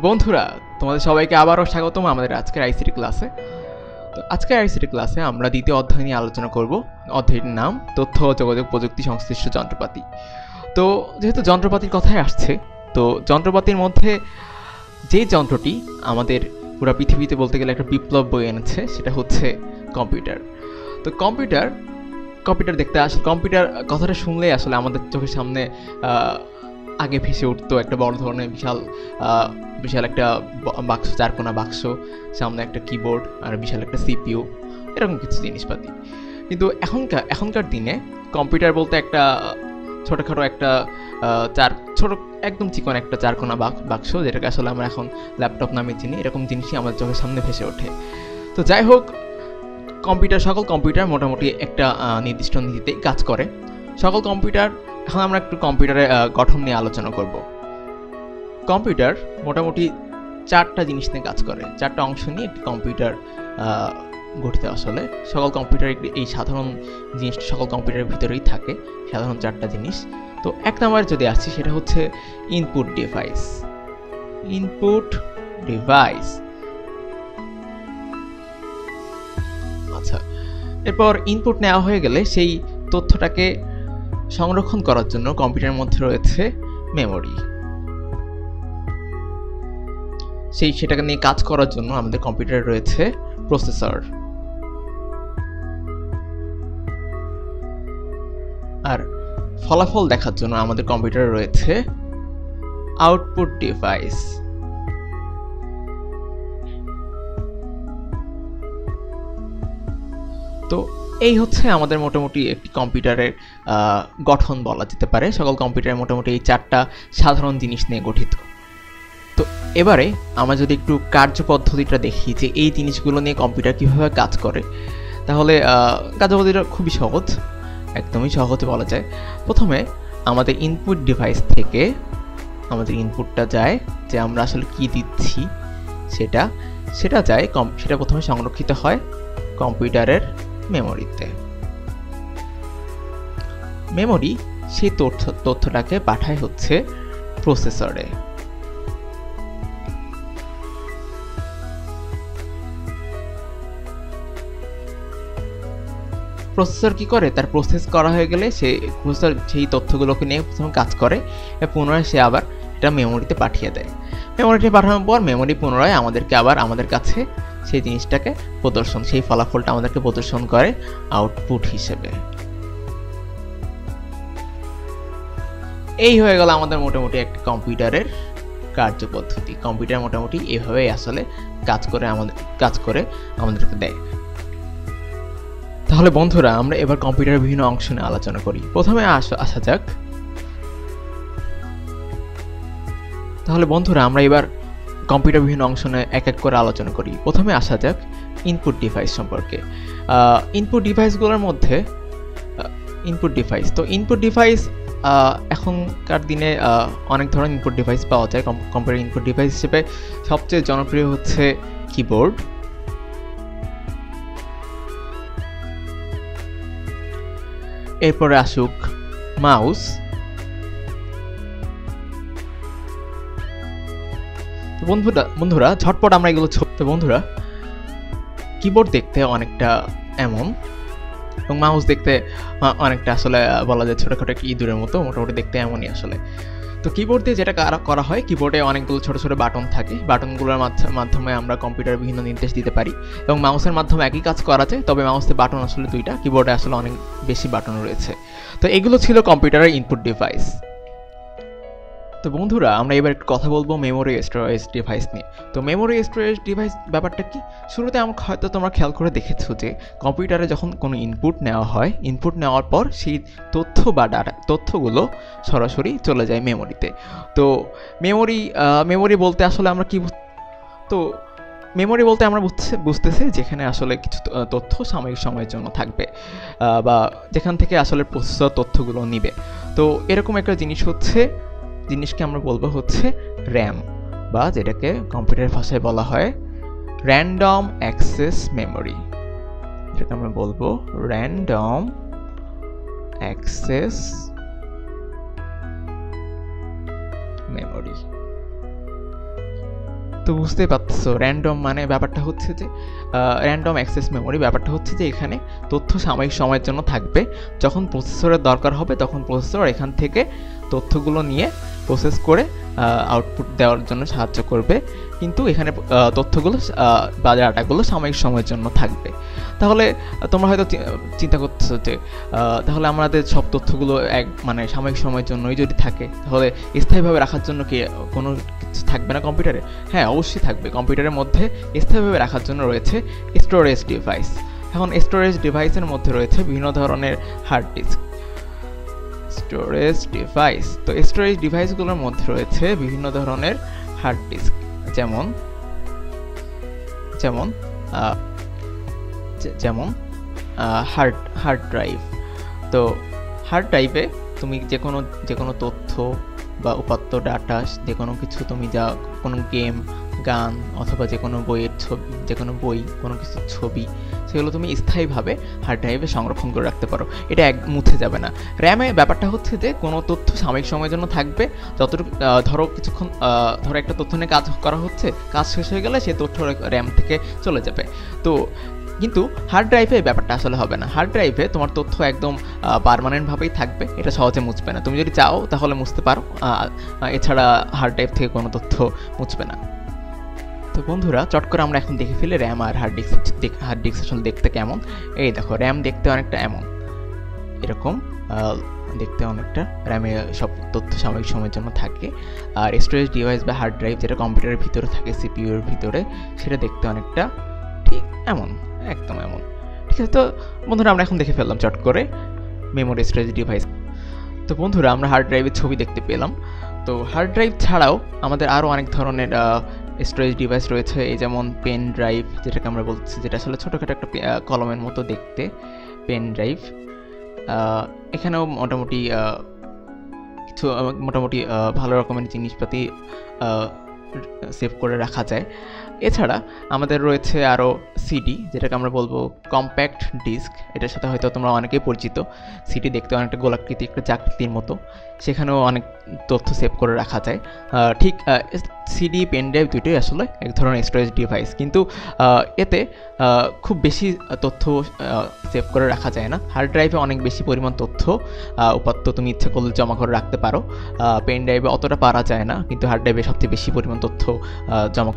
বন্ধুরা, তোমাদের সবাইকে আবারও স্বাগতম আমাদের আজকের আইসিটি ক্লাসে। তো আজকের আইসিটি ক্লাসে আমরা দ্বিতীয় অধ্যায় নিয়ে আলোচনা করব। অধ্যায়টির নাম তথ্য ও যোগাযোগ প্রযুক্তি সংশ্লিষ্ট যন্ত্রপাতি। তো যেহেতু যন্ত্রপাতির কথাই আসছে, তো যন্ত্রপাতির মধ্যে যে যন্ত্রটি আমাদের পুরো পৃথিবীতে বলতে গেলে একটা বিপ্লব বয়ে এনেছে সেটা হচ্ছে কম্পিউটার। তো কম্পিউটার দেখতে আসলে কম্পিউটার কথাটা শুনলেই আসলে আমাদের চোখের সামনে আগে ভেসে উঠতো একটা বড় ধরনের বিশাল একটা বাক্স, চারকোনা বাক্স, সামনে একটা কিবোর্ড আর বিশাল একটা সিপিইউ, এরকম কিছু জিনিসপাতি। কিন্তু এখনকার দিনে কম্পিউটার বলতে একটা ছোটোখাটো একটা একদম চিকন একটা চারকোনা বাক্স, যেটাকে আসলে আমরা এখন ল্যাপটপ নামে চিনি, এরকম জিনিসই আমাদের চোখের সামনে ভেসে ওঠে। তো যাই হোক, সকল কম্পিউটার মোটামুটি একটা নির্দিষ্ট নীতিতেই কাজ করে। সকল কম্পিউটার, এখন আমরা একটু কম্পিউটারের গঠন নিয়ে আলোচনা করব। কম্পিউটার মোটামুটি চারটা জিনিস নিয়ে কাজ করে, চারটা অংশ নিয়ে একটি কম্পিউটার গঠিত। আসলে সকল কম্পিউটার এই সাধারণ জিনিসটা সকল কম্পিউটারের ভিতরেই থাকে, সাধারণ চারটা জিনিস। তো এক নম্বরে যদি আসছি, সেটা হচ্ছে ইনপুট ডিভাইস। আচ্ছা, এরপর ইনপুট নেওয়া হয়ে গেলে সেই তথ্যটাকে সংরক্ষণ করার জন্য কম্পিউটারের মধ্যে রয়েছে মেমোরি। সেটাকে নিয়ে কাজ করার জন্য আমাদের কম্পিউটারে রয়েছে প্রসেসর। আর ফলাফল দেখার জন্য আমাদের কম্পিউটারে রয়েছে আউটপুট ডিভাইস। তো এই হচ্ছে আমাদের মোটামুটি একটি কম্পিউটারের গঠন বলা যেতে পারে। সকল কম্পিউটারের মোটামুটি এই চারটা সাধারণ জিনিস নিয়ে গঠিত। তো এবারে আমরা যদি একটু কার্যপদ্ধতিটা দেখি যে এই জিনিসগুলো নিয়ে কম্পিউটার কীভাবে কাজ করে, তাহলে কার্যপদ্ধতিটা খুবই সহজ, একদমই সহজ বলা যায়। প্রথমে আমাদের ইনপুট ডিভাইস থেকে আমাদের ইনপুটটা যায়, যে আমরা আসলে কি দিচ্ছি সেটা যায়, সেটা প্রথমে সংরক্ষিত হয় কম্পিউটারের মেমোরিতে। মেমোরি সেই তথ্যটাকে পাঠায় হচ্ছে প্রসেসরে। প্রসেসর কি করে, তার প্রসেস করা হয়ে গেলে প্রসেসর সেই তথ্যগুলোকে নিয়ে প্রথমে কাজ করে, পুনরায় সে আবার এটা মেমোরিতে পাঠিয়ে দেয়। মেমোরিতে পাঠানোর পর মেমোরি পুনরায় আমাদের কাছে সেই জিনিসটাকে সেই ফলাফলটা আমাদেরকে প্রদর্শন করে আউটপুট হিসেবে। এই হয়ে গেল আমাদের মোটামুটি একটা কম্পিউটারের কার্যপদ্ধতি। কম্পিউটার মোটামুটি এভাবেই আসলে কাজ করে আমাদেরকে দেয়। তাহলে বন্ধুরা, আমরা এবার কম্পিউটারের বিভিন্ন অংশ নিয়ে আলোচনা করি। প্রথমে আসা যাক। তাহলে বন্ধুরা, আমরা এবার কম্পিউটার বিভিন্ন অংশ নিয়ে এক এক করে আলোচনা করি। প্রথমে আসা যাক ইনপুট ডিভাইস সম্পর্কে। ইনপুট ডিভাইসগুলোর মধ্যে ইনপুট ডিভাইস এখনকার দিনে অনেক ধরনের ইনপুট ডিভাইস পাওয়া যায়। কম্পিউটার ইনপুট ডিভাইস হিসেবে সবচেয়ে জনপ্রিয় হচ্ছে কিবোর্ড, এরপরে আসুক মাউস, বন্ধুরা ঝটপট আমরা এগুলো ছোট্ট। বন্ধুরা, কিবোর্ড দেখতে অনেকটা এমন এবং মাউস দেখতে অনেকটা আসলে বলা যায় ছোটখাটো একটা ইঁদুরের মতো, মোটামুটি দেখতে এমনই আসলে। তো কিবোর্ড দিয়ে যেটা করা হয়, কিবোর্ডে অনেকগুলো ছোট ছোট বাটন থাকে, বাটনগুলোর মাধ্যমে আমরা কম্পিউটারে বিভিন্ন নির্দেশ দিতে পারি এবং মাউসের মাধ্যমে একই কাজ করা যায়, তবে মাউসে বাটন আসলে দুইটা, কিবোর্ডে আসলে অনেক বেশি বাটন রয়েছে। তো এগুলো ছিল কম্পিউটারের ইনপুট ডিভাইস। তো বন্ধুরা, আমরা এবার একটু কথা বলবো মেমোরি স্টোরেজ ডিভাইস নিয়ে। তো মেমোরি স্টোরেজ ডিভাইস ব্যাপারটা কি? শুরুতে হয়তো তোমরা খেয়াল করে দেখেছো যে কম্পিউটারে যখন কোনো ইনপুট নেওয়া হয়, ইনপুট নেওয়ার পর সেই তথ্যগুলো সরাসরি চলে যায় মেমোরিতে। তো মেমোরি বলতে আসলে আমরা কি, তো মেমোরি বলতে আমরা বুঝতেছি যেখানে আসলে কিছু তথ্য সাময়িক সময়ের জন্য থাকবে, বা যেখান থেকে আসলে প্রসেসর তথ্যগুলো নিবে। তো এরকম একটা জিনিসকে আমরা বলবো হচ্ছে র্যাম, বা যেটাকে কম্পিউটার ভাষায় বলা হয় র্যান্ডম অ্যাক্সেস মেমোরি। যেটাকে আমরা বলবো র্যান্ডম অ্যাক্সেস মেমোরি। তো বুঝতেই পারছো র্যান্ডম মানে ব্যাপারটা হচ্ছে যে র্যান্ডম অ্যাক্সেস মেমোরি ব্যাপারটা হচ্ছে যে এখানে তথ্য সাময়িক সময়ের জন্য থাকবে, যখন প্রসেসরের দরকার হবে তখন প্রসেসর এখান থেকে তথ্যগুলো নিয়ে প্রসেস করে আউটপুট দেওয়ার জন্য সাহায্য করবে, কিন্তু এখানে তথ্যগুলো বা ডাটাগুলো সাময়িক সময়ের জন্য থাকবে। তাহলে তোমরা হয়তো চিন্তা করছো যে তাহলে আমাদের সব তথ্যগুলো মানে সাময়িক সময়ের জন্যই যদি থাকে তাহলে স্থায়ীভাবে রাখার জন্য কি কোনো কিছু থাকবে না কম্পিউটারে? হ্যাঁ, অবশ্যই থাকবে। কম্পিউটারের মধ্যে স্থায়ীভাবে রাখার জন্য রয়েছে স্টোরেজ ডিভাইস। এখন স্টোরেজ ডিভাইসের মধ্যে রয়েছে বিভিন্ন ধরনের হার্ড ডিস্ক। স্টোরেজ ডিভাইস, তো স্টোরেজ ডিভাইসগুলোর মধ্যে রয়েছে বিভিন্ন ধরনের হার্ড ডিস্ক, যেমন যেমন যেমন হার্ড ড্রাইভ। তো হার্ড ড্রাইভে তুমি যে কোনো তথ্য বা উপাত্ত ডাটা, যে কোনো কিছু তুমি কোনো গেম, গান অথবা যে কোনো বইয়ের ছবি, যে কোনো বই, কোনো কিছু ছবি, সেগুলো তুমি স্থায়ীভাবে হার্ড ড্রাইভে সংরক্ষণ করে রাখতে পারো, এটা মুছে যাবে না। র্যামে ব্যাপারটা হচ্ছে যে কোনো তথ্য সাময়িক সময়ের জন্য থাকবে, যতটুকু ধরো কিছুক্ষণ ধরো একটা তথ্য নিয়ে কাজ করা হচ্ছে, কাজ শেষ হয়ে গেলে সেই তথ্য র্যাম থেকে চলে যাবে। তো কিন্তু হার্ড ড্রাইভে ব্যাপারটা আসলে হবে না। হার্ড ড্রাইভে তোমার তথ্য একদম পার্মানেন্টভাবেই থাকবে, এটা সহজে মুছবে না। তুমি যদি চাও তাহলে মুছতে পারো, এছাড়া হার্ড ড্রাইভ থেকে কোনো তথ্য মুছবে না। তো বন্ধুরা, চট করে আমরা এখন দেখে ফেলি র্যাম আর হার্ড ডিস্ক আসলে দেখতে কেমন। এই দেখো, র্যাম দেখতে অনেকটা এরকম দেখতে অনেকটা, র্যামে সব তথ্য সাময়িক সময়ের জন্য থাকে। আর স্টোরেজ ডিভাইস বা হার্ড ড্রাইভ যেটা কম্পিউটারের ভিতরে থাকে, সিপিইউ এর ভিতরে, সেটা দেখতে অনেকটা ঠিক একদম এমন। ঠিক আছে, তো বন্ধুরা আমরা এখন দেখে ফেললাম চট করে মেমোরি স্টোরেজ ডিভাইস। তো বন্ধুরা, আমরা হার্ড ড্রাইভের ছবি দেখতে পেলাম। তো হার্ড ড্রাইভ ছাড়াও আমাদের আরও অনেক ধরনের স্টোরেজ ডিভাইস রয়েছে, এই যেমন পেন ড্রাইভ, যেটাকে আমরা বলছি, যেটা আসলে ছোটোখাটো একটা কলমের মতো দেখতে, পেন ড্রাইভ। এখানেও মোটামুটি কিছু ভালো রকমের জিনিসপাতি সেভ করে রাখা যায়। এছাড়া আমাদের রয়েছে আরও সিডি, যেটাকে আমরা বলবো কম্প্যাক্ট ডিস্ক। এটার সাথে হয়তো তোমরা অনেকেই পরিচিত। সিডি দেখতে অনেকটা গোলাকৃতি, একটা চাকতির মতো, সেখানেও অনেক তথ্য সেভ করে রাখা যায়। ঠিক সিডি, পেন ড্রাইভ দুটোই আসলে এক ধরনের স্টোরেজ ডিভাইস, কিন্তু এতে খুব বেশি তথ্য সেভ করে রাখা যায় না। হার্ড ড্রাইভে অনেক বেশি পরিমাণ তথ্য উপাত্ত তুমি ইচ্ছা করলে জমা করে রাখতে পারো। পেন ড্রাইভে অতটা পারা যায় না, কিন্তু হার্ড ড্রাইভে সবচেয়ে বেশি পরিমাণ তথ্য জমা